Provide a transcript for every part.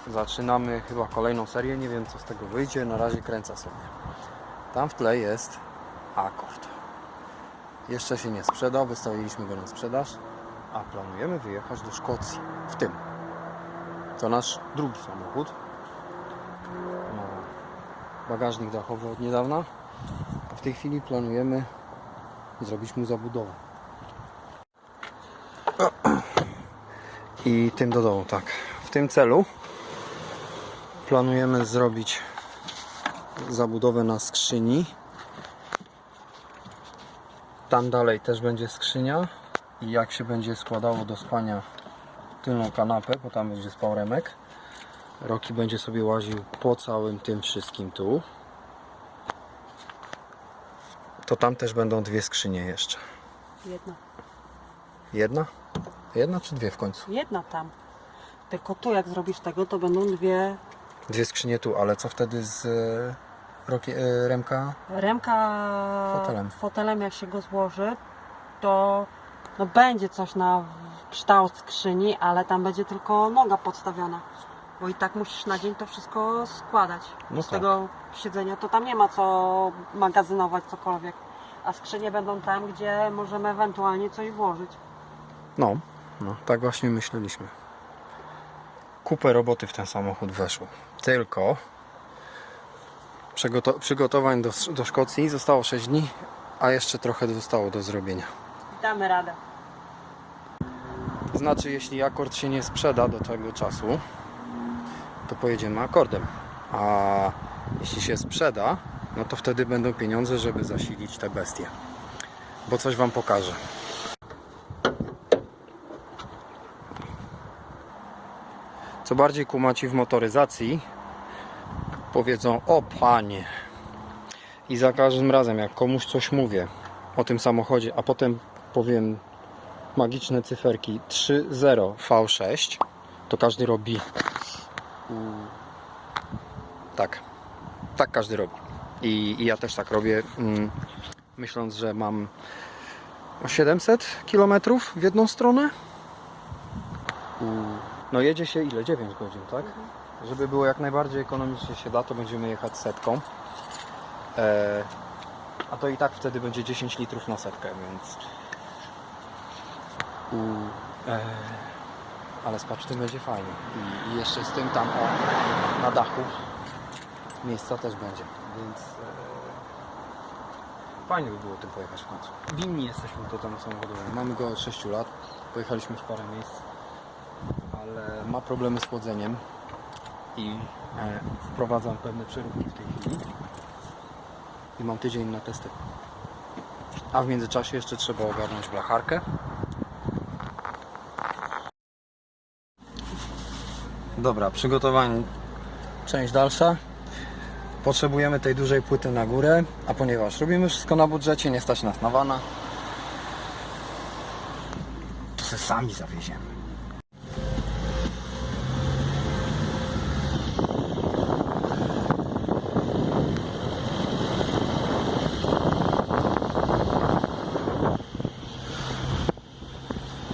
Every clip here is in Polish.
Zaczynamy chyba kolejną serię, nie wiem co z tego wyjdzie, na razie kręcę sobie. Tam w tle jest Accord. Jeszcze się nie sprzedał, wystawiliśmy go na sprzedaż, a planujemy wyjechać do Szkocji w tym. To nasz drugi samochód. Ma bagażnik dachowy od niedawna, a w tej chwili planujemy zrobić mu zabudowę. I tym do dołu, tak. W tym celu planujemy zrobić zabudowę na skrzyni. Tam dalej też będzie skrzynia i jak się będzie składało do spania tylną kanapę, bo tam będzie spał Remek, Roki będzie sobie łaził po całym tym wszystkim tu, to tam też będą dwie skrzynie jeszcze. Jedna. Jedna? Jedna czy dwie w końcu? Jedna tam. Tylko tu jak zrobisz tego, to będą Dwie skrzynie tu, ale co wtedy z Remka? Remka Fotelem. fotelem jak się go złoży, to no będzie coś na kształt skrzyni, ale tam będzie tylko noga podstawiona. Bo i tak musisz na dzień to wszystko składać. No Z tak. tego siedzenia to tam nie ma co magazynować cokolwiek. A skrzynie będą tam, gdzie możemy ewentualnie coś włożyć. No, tak właśnie myśleliśmy. Kupę roboty w ten samochód weszło. Tylko przygotowań do Szkocji zostało 6 dni, a jeszcze trochę zostało do zrobienia. Damy radę. Znaczy, jeśli Accord się nie sprzeda do tego czasu, to pojedziemy Accordem. A jeśli się sprzeda, no to wtedy będą pieniądze, żeby zasilić te bestie. Bo coś Wam pokażę. Co bardziej kumaci w motoryzacji, powiedzą: o panie. I za każdym razem jak komuś coś mówię o tym samochodzie, a potem powiem magiczne cyferki 3.0 V6, to każdy robi tak. Tak każdy robi. I ja też tak robię, myśląc, że mam 700 km w jedną stronę. No jedzie się ile? 9 godzin, tak? Żeby było jak najbardziej ekonomicznie się da, to będziemy jechać setką. A to i tak wtedy będzie 10 litrów na setkę, więc... Ale z tym będzie fajnie. I jeszcze z tym tam na dachu miejsca też będzie, więc fajnie by było tym pojechać w końcu. Winni jesteśmy do temu samochodowi. Mamy go od 6 lat, pojechaliśmy w parę miejsc, ale ma problemy z chłodzeniem i wprowadzam pewne przeróbki w tej chwili i mam tydzień na testy. A w międzyczasie jeszcze trzeba ogarnąć blacharkę. Dobra, przygotowań część dalsza. Potrzebujemy tej dużej płyty na górę, a ponieważ robimy wszystko na budżecie, nie stać nas na vana, to se sami zawieziemy.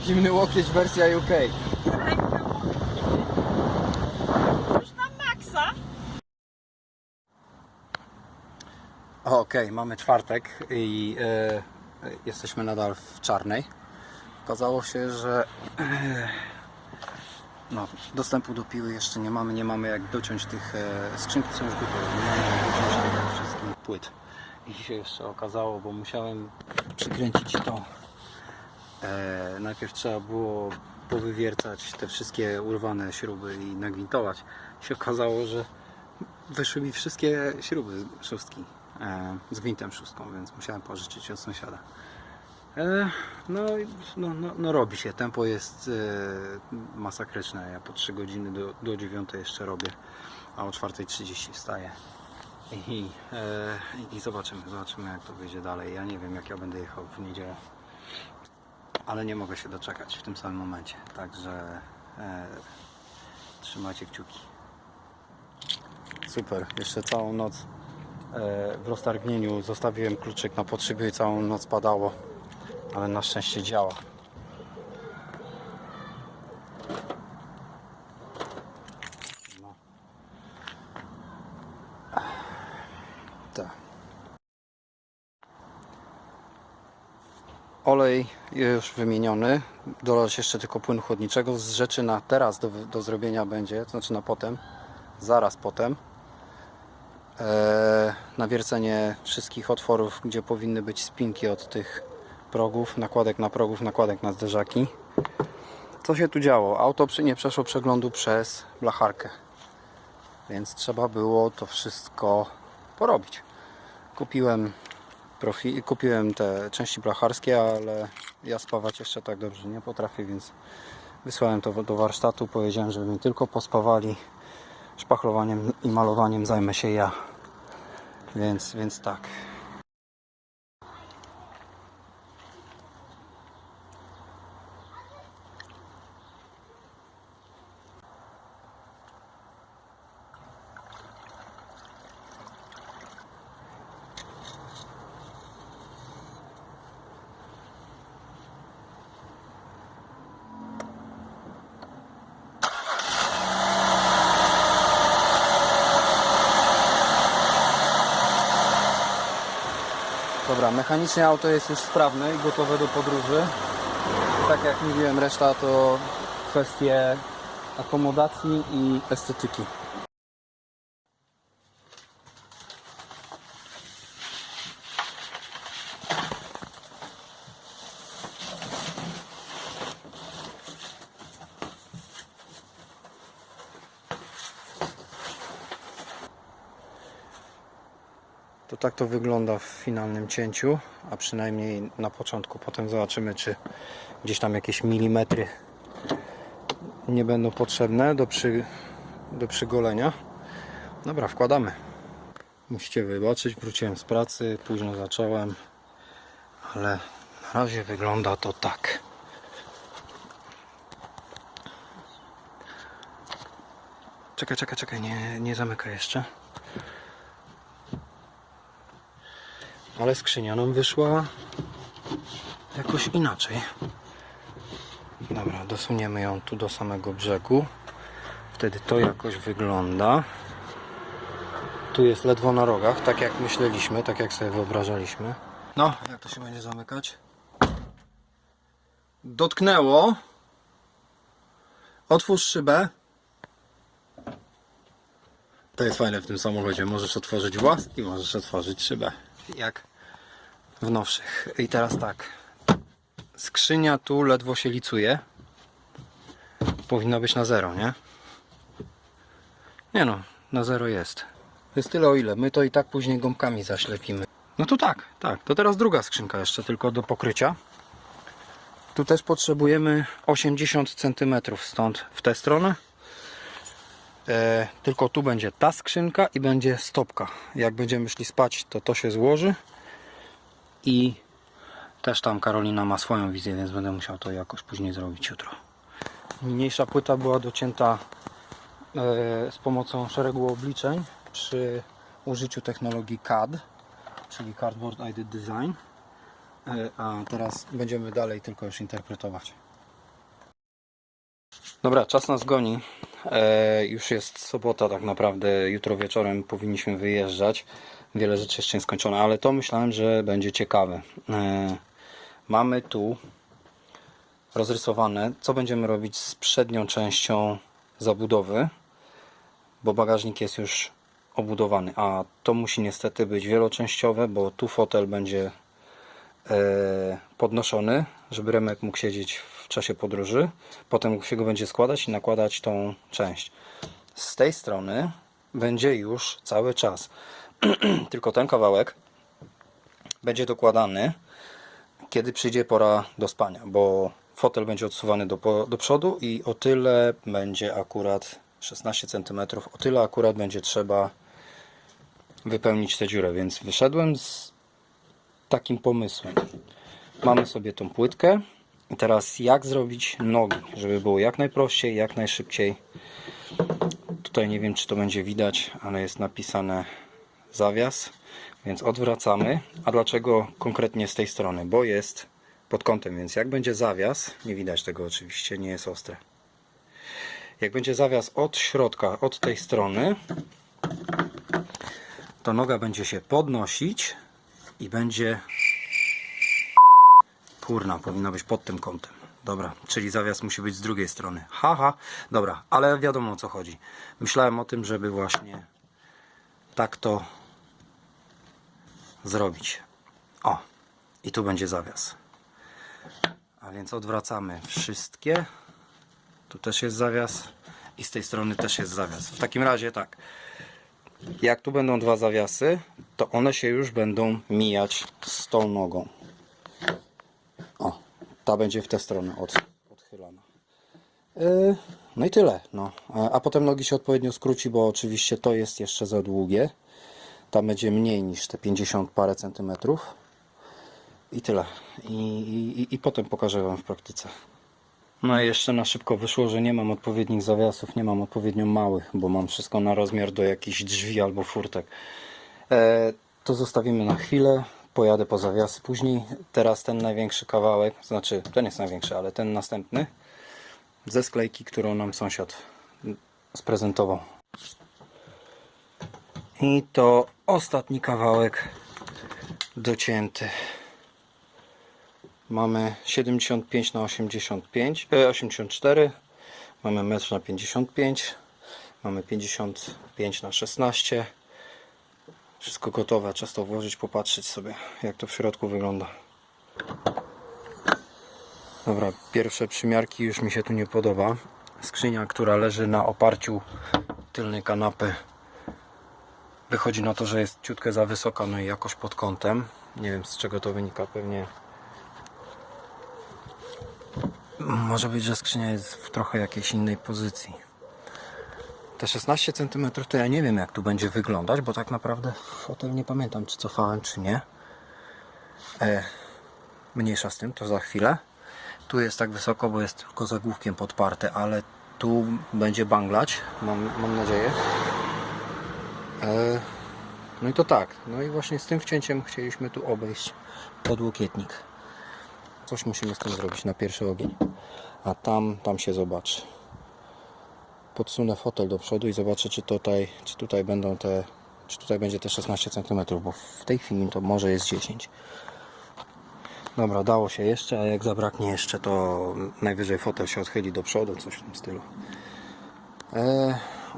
Zimny łokieć wersja UK. Już na maksa. Okej, mamy czwartek i jesteśmy nadal w Czarnej. Okazało się, że dostępu do piły jeszcze nie mamy jak dociąć tych skrzynki, są już gotowe, nie mamy jak dociąć tych wszystkich płyt. I się jeszcze okazało, bo musiałem przykręcić to. Najpierw trzeba było powywiercać te wszystkie urwane śruby i nagwintować. Się okazało, że wyszły mi wszystkie śruby szóstki z gwintem szóstką, więc musiałem pożyczyć od sąsiada. No robi się, tempo jest masakryczne. Ja po 3 godziny do 9 jeszcze robię, a o 4:30 wstaję i zobaczymy jak to wyjdzie dalej. Ja nie wiem, jak ja będę jechał w niedzielę, ale nie mogę się doczekać w tym samym momencie, także trzymajcie kciuki. Super, jeszcze całą noc w roztargnieniu zostawiłem kluczyk na podszybie i całą noc padało, ale na szczęście działa. No. Olej już wymieniony. Dodać jeszcze tylko płynu chłodniczego. Z rzeczy na teraz do zrobienia będzie, to znaczy na potem, zaraz potem. Nawiercenie wszystkich otworów, gdzie powinny być spinki od tych progów, nakładek na zderzaki. Co się tu działo? Auto nie przeszło przeglądu przez blacharkę, więc trzeba było to wszystko porobić. Kupiłem te części blacharskie, ale ja spawać jeszcze tak dobrze nie potrafię, więc wysłałem to do warsztatu. Powiedziałem, żeby mi tylko pospawali, szpachlowaniem i malowaniem zajmę się ja. Więc tak. Dobra, mechanicznie auto jest już sprawne i gotowe do podróży. Tak jak mówiłem, reszta to kwestie akomodacji i estetyki. To tak to wygląda w finalnym cięciu, a przynajmniej na początku. Potem zobaczymy, czy gdzieś tam jakieś milimetry nie będą potrzebne do przygolenia. Dobra, wkładamy. Musicie wybaczyć, wróciłem z pracy, późno zacząłem, ale na razie wygląda to tak. Czekaj, nie zamykaj jeszcze. Ale skrzynia nam wyszła jakoś inaczej. Dobra, dosuniemy ją tu do samego brzegu. Wtedy to jakoś wygląda. Tu jest ledwo na rogach, tak jak myśleliśmy, tak jak sobie wyobrażaliśmy. No, jak to się będzie zamykać? Dotknęło. Otwórz szybę. To jest fajne w tym samochodzie. Możesz otworzyć włas i możesz otworzyć szybę. Jak w nowszych. I teraz tak. Skrzynia tu ledwo się licuje. Powinna być na 0, nie? Nie no, na 0 jest. To jest tyle, o ile my to i tak później gąbkami zaślepimy. No to tak. To teraz druga skrzynka jeszcze tylko do pokrycia. Tu też potrzebujemy 80 cm stąd w tę stronę. Tylko tu będzie ta skrzynka i będzie stopka. Jak będziemy szli spać, to się złoży. I też tam Karolina ma swoją wizję, więc będę musiał to jakoś później zrobić jutro. Mniejsza płyta była docięta z pomocą szeregu obliczeń przy użyciu technologii CAD, czyli Cardboard Idea Design. A teraz będziemy dalej tylko już interpretować. Dobra, czas nas goni. Już jest sobota tak naprawdę. Jutro wieczorem powinniśmy wyjeżdżać. Wiele rzeczy jeszcze nie skończone, ale to myślałem, że będzie ciekawe. Mamy tu rozrysowane, co będziemy robić z przednią częścią zabudowy, bo bagażnik jest już obudowany, a to musi niestety być wieloczęściowe, bo tu fotel będzie podnoszony, żeby Remek mógł siedzieć w czasie podróży. Potem się go będzie składać i nakładać tą część. Z tej strony będzie już cały czas. Tylko ten kawałek będzie dokładany, kiedy przyjdzie pora do spania, bo fotel będzie odsuwany do przodu i o tyle będzie akurat 16 cm, o tyle akurat będzie trzeba wypełnić tę dziurę, więc wyszedłem z takim pomysłem. Mamy sobie tą płytkę i teraz jak zrobić nogi, żeby było jak najprościej, jak najszybciej. Tutaj nie wiem, czy to będzie widać, ale jest napisane zawias, więc odwracamy. A dlaczego konkretnie z tej strony? Bo jest pod kątem, więc jak będzie zawias, nie widać tego oczywiście, nie jest ostre. Jak będzie zawias od środka, od tej strony, to noga będzie się podnosić i będzie Kurna, powinna być pod tym kątem. Dobra, czyli zawias musi być z drugiej strony. Haha, dobra, ale wiadomo o co chodzi. Myślałem o tym, żeby właśnie tak to zrobić. O, i tu będzie zawias. A więc odwracamy wszystkie. Tu też jest zawias i z tej strony też jest zawias. W takim razie tak, jak tu będą dwa zawiasy, to one się już będą mijać z tą nogą. O, ta będzie w tę stronę odchylona. No i tyle. No. A potem nogi się odpowiednio skróci, bo oczywiście to jest jeszcze za długie. Tam będzie mniej niż te 50 parę centymetrów. I tyle. I potem pokażę Wam w praktyce. No i jeszcze na szybko wyszło, że nie mam odpowiednich zawiasów, nie mam odpowiednio małych, bo mam wszystko na rozmiar do jakichś drzwi albo furtek. To zostawimy na chwilę, pojadę po zawiasy później. Teraz ten największy kawałek, znaczy ten jest największy, ale ten następny ze sklejki, którą nam sąsiad sprezentował. I to ostatni kawałek docięty. Mamy 75 na 85, 84, mamy 1 na 55, mamy 55 na 16. Wszystko gotowe, czas to włożyć, popatrzeć sobie, jak to w środku wygląda. Dobra, pierwsze przymiarki już mi się tu nie podoba. Skrzynia, która leży na oparciu tylnej kanapy, wychodzi na to, że jest ciutkę za wysoka, no i jakoś pod kątem. Nie wiem, z czego to wynika, pewnie może być, że skrzynia jest w trochę jakiejś innej pozycji. Te 16 cm to ja nie wiem, jak tu będzie wyglądać, bo tak naprawdę fotel nie pamiętam, czy cofałem, czy nie. Mniejsza z tym, to za chwilę. Tu jest tak wysoko, bo jest tylko zagłówkiem podparte, ale tu będzie banglać, mam nadzieję. No i to tak. No i właśnie z tym wcięciem chcieliśmy tu obejść podłokietnik. Coś musimy z tym zrobić na pierwszy ogień. A tam się zobaczy. Podsunę fotel do przodu i zobaczę, czy tutaj będzie te 16 cm, bo w tej chwili to może jest 10. Dobra, dało się jeszcze, a jak zabraknie jeszcze, to najwyżej fotel się odchyli do przodu, coś w tym stylu.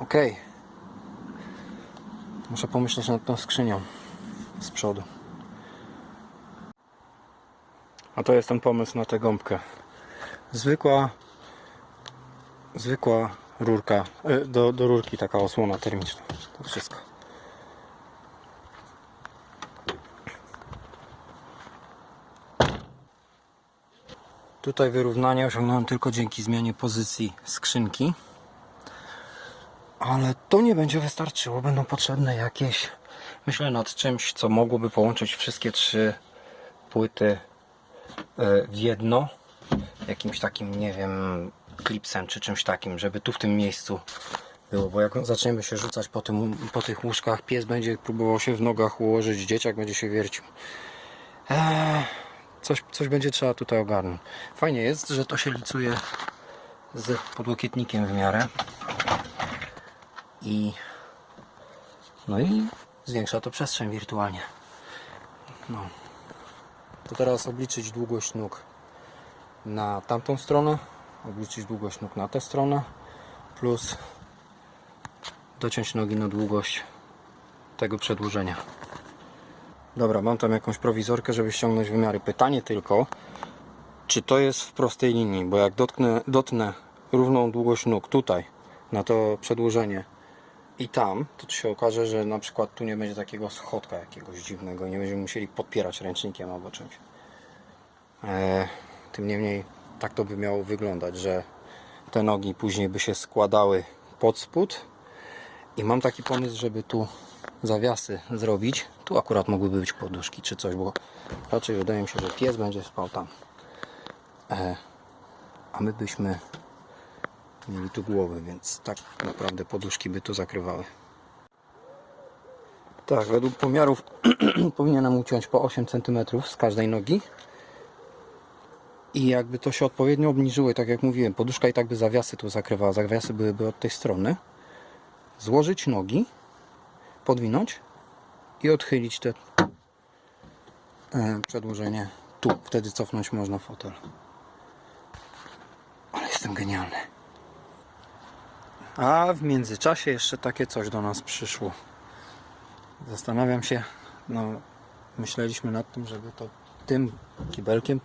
Ok. Muszę pomyśleć nad tą skrzynią z przodu. A to jest ten pomysł na tę gąbkę. Zwykła rurka, do rurki taka osłona termiczna. To wszystko. Tutaj wyrównanie osiągnąłem tylko dzięki zmianie pozycji skrzynki. Ale to nie będzie wystarczyło. Będą potrzebne jakieś... Myślę nad czymś, co mogłoby połączyć wszystkie trzy płyty w jedno. Jakimś takim, nie wiem, klipsem czy czymś takim, żeby tu w tym miejscu było. Bo jak zaczniemy się rzucać po tych łóżkach, pies będzie próbował się w nogach ułożyć, dzieciak będzie się wiercił. Coś będzie trzeba tutaj ogarnąć. Fajnie jest, że to się licuje z podłokietnikiem w miarę. No i zwiększa to przestrzeń wirtualnie. No. To teraz obliczyć długość nóg na tamtą stronę, obliczyć długość nóg na tę stronę, plus dociąć nogi na długość tego przedłużenia. Dobra, mam tam jakąś prowizorkę, żeby ściągnąć wymiary. Pytanie tylko, czy to jest w prostej linii, bo jak dotnę równą długość nóg tutaj, na to przedłużenie i tam, to się okaże, że na przykład tu nie będzie takiego schodka jakiegoś dziwnego, nie będziemy musieli podpierać ręcznikiem albo czymś. Tym niemniej tak to by miało wyglądać, że te nogi później by się składały pod spód i mam taki pomysł, żeby tu zawiasy zrobić. Tu akurat mogłyby być poduszki czy coś, bo raczej wydaje mi się, że pies będzie spał tam. A my byśmy mieli tu głowy, więc tak naprawdę poduszki by tu zakrywały. Tak, według pomiarów powinienem uciąć po 8 cm z każdej nogi. I jakby to się odpowiednio obniżyło, i tak jak mówiłem, poduszka i tak by zawiasy tu zakrywała, zawiasy byłyby od tej strony. Złożyć nogi, podwinąć i odchylić te przedłużenie tu, wtedy cofnąć można fotel. Ale jestem genialny. A w międzyczasie jeszcze takie coś do nas przyszło. Zastanawiam się, no myśleliśmy nad tym, żeby to tym kibelkiem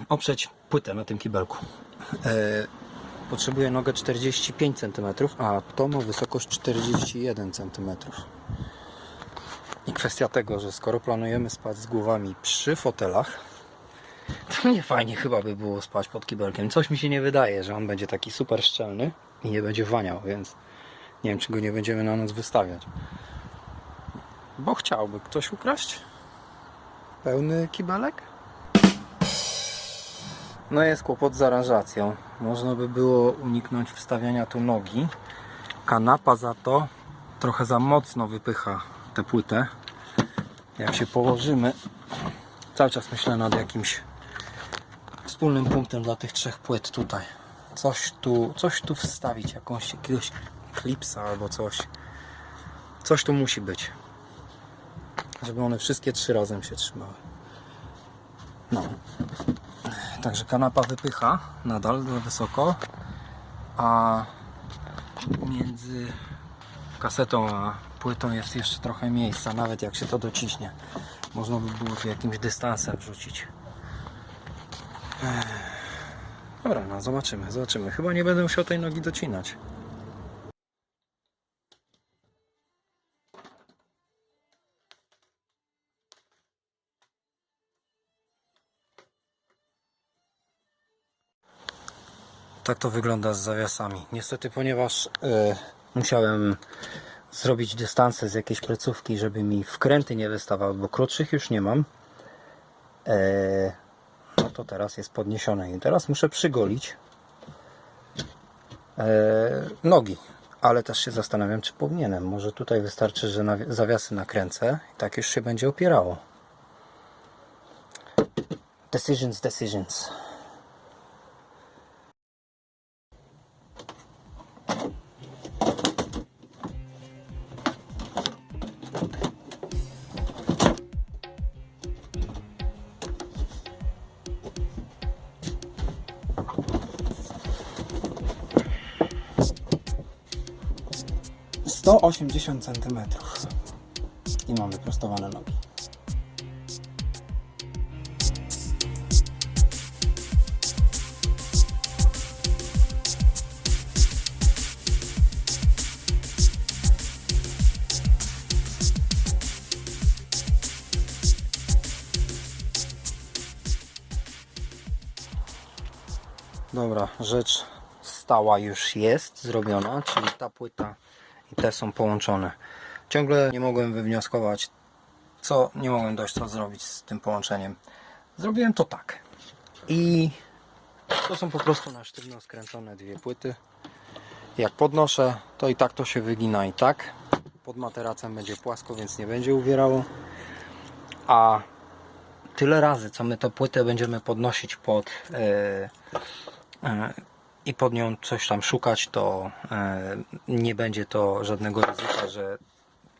oprzeć płytę na tym kibelku. Potrzebuję nogę 45 cm, a to ma wysokość 41 cm. I kwestia tego, że skoro planujemy spać z głowami przy fotelach, to nie fajnie chyba by było spać pod kibelkiem. Coś mi się nie wydaje, że on będzie taki super szczelny i nie będzie waniał, więc nie wiem, czy go nie będziemy na noc wystawiać. Bo chciałby ktoś ukraść pełny kibelek? No jest kłopot z aranżacją. Można by było uniknąć wstawiania tu nogi. Kanapa za to trochę za mocno wypycha tę płytę. Jak się położymy, cały czas myślę nad jakimś wspólnym punktem dla tych trzech płyt tutaj. Coś tu wstawić, jakiegoś klipsa albo coś. Coś tu musi być. Żeby one wszystkie trzy razem się trzymały. No. Także kanapa wypycha nadal za wysoko, a między kasetą a płytą jest jeszcze trochę miejsca, nawet jak się to dociśnie. Można by było tu jakimś dystansem wrzucić. Dobra, no zobaczymy. Chyba nie będę musiał tej nogi docinać. Tak to wygląda z zawiasami. Niestety, ponieważ musiałem zrobić dystanse z jakiejś plecówki, żeby mi wkręty nie wystawały, bo krótszych już nie mam, no to teraz jest podniesione i teraz muszę przygolić nogi, ale też się zastanawiam, czy powinienem. Może tutaj wystarczy, że zawiasy nakręcę i tak już się będzie opierało. Decisions. 180 cm i mam wyprostowane nogi. Dobra, rzecz stała już jest zrobiona, czyli ta płyta i te są połączone. Ciągle nie mogłem wywnioskować, nie mogłem dojść, co zrobić z tym połączeniem. Zrobiłem to tak. I to są po prostu na sztywno skręcone dwie płyty. Jak podnoszę, to i tak to się wygina i tak. Pod materacem będzie płasko, więc nie będzie uwierało. A tyle razy, co my tę płytę będziemy podnosić i pod nią coś tam szukać, to nie będzie to żadnego ryzyka, że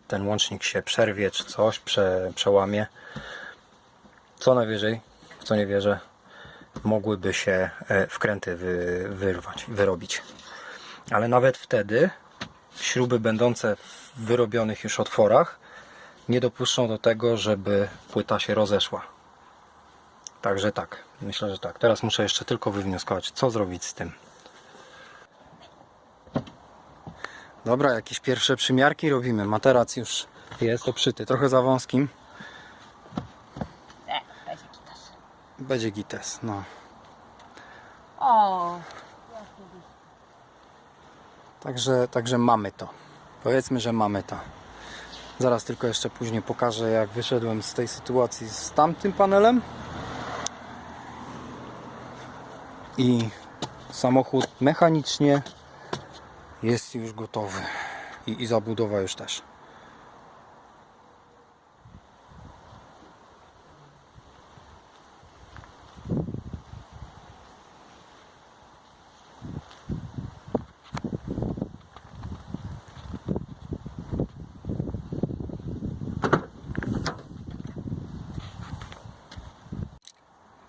ten łącznik się przerwie czy coś, przełamie. Co najwyżej, w co nie wierzę, mogłyby się wkręty wyrobić. Ale nawet wtedy śruby będące w wyrobionych już otworach nie dopuszczą do tego, żeby płyta się rozeszła. Także tak, myślę, że tak. Teraz muszę jeszcze tylko wywnioskować, co zrobić z tym. Dobra, jakieś pierwsze przymiarki robimy. Materac już jest oprzyty, trochę za wąskim. Będzie gites. Będzie gites, no. O. Także mamy to. Powiedzmy, że mamy to. Zaraz tylko jeszcze później pokażę, jak wyszedłem z tej sytuacji z tamtym panelem. I samochód mechanicznie jest już gotowy. I zabudowa już też.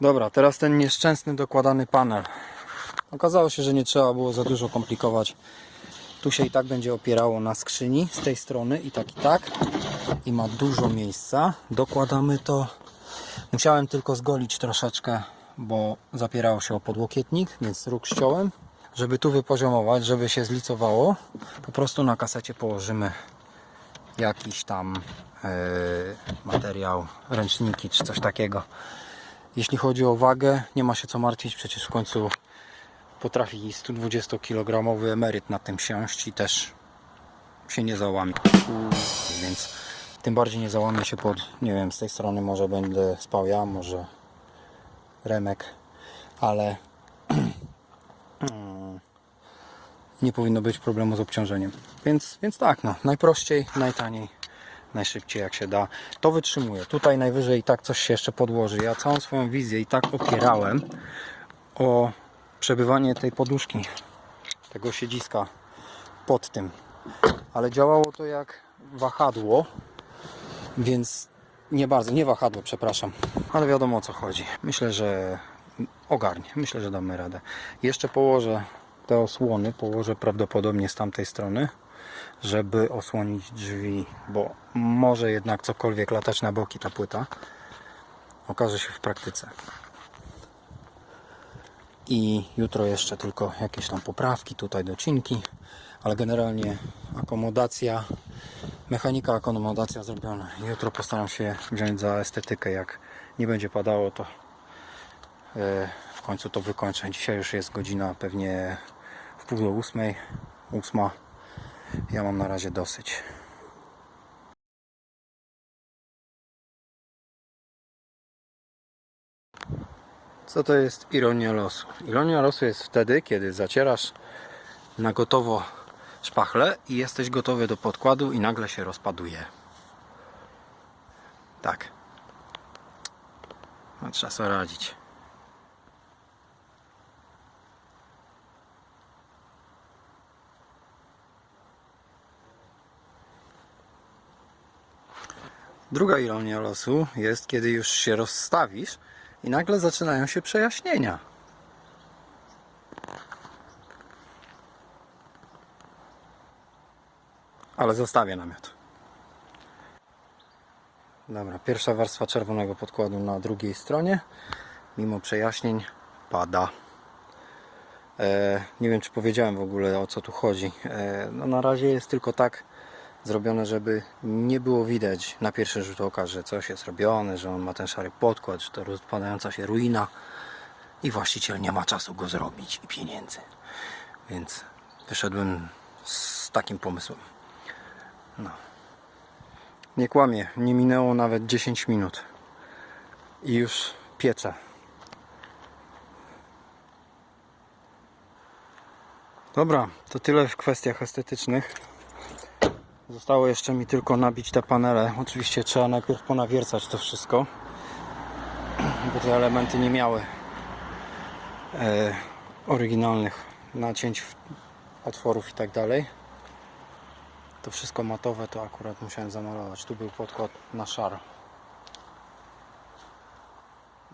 Dobra, teraz ten nieszczęsny dokładany panel. Okazało się, że nie trzeba było za dużo komplikować. Tu się i tak będzie opierało na skrzyni z tej strony i tak, i tak. I ma dużo miejsca. Dokładamy to. Musiałem tylko zgolić troszeczkę, bo zapierało się o podłokietnik, więc róg ściąłem. Żeby tu wypoziomować, żeby się zlicowało, po prostu na kasecie położymy jakiś tam materiał, ręczniki czy coś takiego. Jeśli chodzi o wagę, nie ma się co martwić, przecież w końcu potrafi 120 kg emeryt na tym siąść i też się nie załamie. Więc tym bardziej nie załamie się pod, nie wiem, z tej strony może będę spał ja, może Remek, ale nie powinno być problemu z obciążeniem. Więc tak, no, najprościej, najtaniej, najszybciej jak się da. To wytrzymuje. Tutaj najwyżej i tak coś się jeszcze podłoży. Ja całą swoją wizję i tak opierałem o przebywanie tej poduszki, tego siedziska pod tym. Ale działało to jak wahadło, więc nie bardzo, nie wahadło, przepraszam. Ale wiadomo o co chodzi. Myślę, że ogarnie. Myślę, że damy radę. Jeszcze położę te osłony, położę prawdopodobnie z tamtej strony, żeby osłonić drzwi, bo może jednak cokolwiek latać na boki ta płyta. Okaże się w praktyce. I jutro jeszcze tylko jakieś tam poprawki, tutaj docinki, ale generalnie akomodacja, mechanika, akomodacja zrobiona. Jutro postaram się wziąć za estetykę, jak nie będzie padało, to w końcu to wykończę. Dzisiaj już jest godzina pewnie w 7:30, 8. Ja mam na razie dosyć. Co to jest ironia losu? Ironia losu jest wtedy, kiedy zacierasz na gotowo szpachlę i jesteś gotowy do podkładu i nagle się rozpaduje. Tak. No, trzeba sobie radzić. Druga ironia losu jest, kiedy już się rozstawisz i nagle zaczynają się przejaśnienia. Ale zostawię namiot. Dobra, pierwsza warstwa czerwonego podkładu na drugiej stronie. Mimo przejaśnień pada. Nie wiem, czy powiedziałem w ogóle, o co tu chodzi. No, na razie jest tylko tak zrobione, żeby nie było widać na pierwszy rzut oka, że coś jest robione, że on ma ten szary podkład, że to rozpadająca się ruina i właściciel nie ma czasu go zrobić i pieniędzy. Więc wyszedłem z takim pomysłem. No. Nie kłamię, nie minęło nawet 10 minut i już pieczę. Dobra, to tyle w kwestiach estetycznych. Zostało jeszcze mi tylko nabić te panele. Oczywiście trzeba najpierw ponawiercać to wszystko, bo te elementy nie miały oryginalnych nacięć, otworów i tak dalej. To wszystko matowe to akurat musiałem zamalować. Tu był podkład na szaro.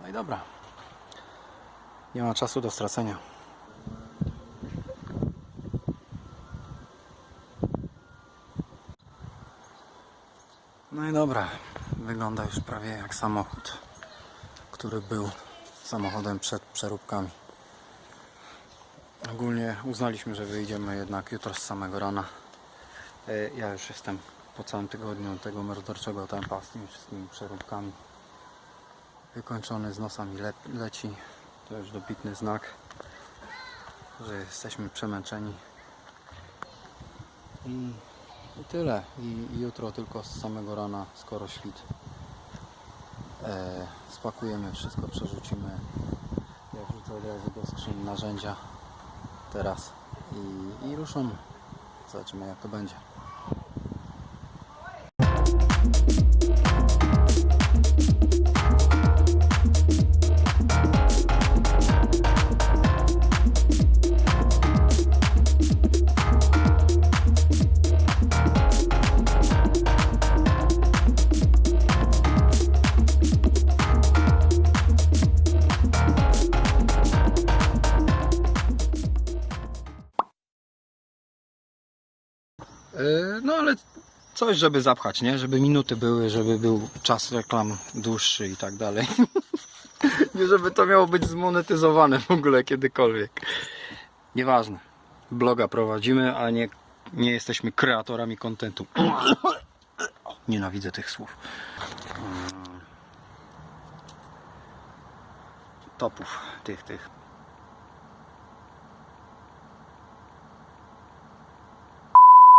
No i dobra. Nie ma czasu do stracenia. No i dobra. Wygląda już prawie jak samochód, który był samochodem przed przeróbkami. Ogólnie uznaliśmy, że wyjdziemy jednak jutro z samego rana. Ja już jestem po całym tygodniu tego morderczego tempa z tymi wszystkimi przeróbkami wykończony, z nosami leci. To już dobitny znak, że jesteśmy przemęczeni. I tyle. I jutro tylko z samego rana, skoro świt, spakujemy wszystko, przerzucimy. Ja wrzucę od razu do skrzyni narzędzia teraz i ruszamy. Zobaczymy, jak to będzie. Coś, żeby zapchać, nie? Żeby minuty były, żeby był czas reklam dłuższy i tak dalej. Nie, żeby to miało być zmonetyzowane w ogóle kiedykolwiek. Nieważne. Bloga prowadzimy, a nie jesteśmy kreatorami kontentu. Nienawidzę tych słów. Topów tych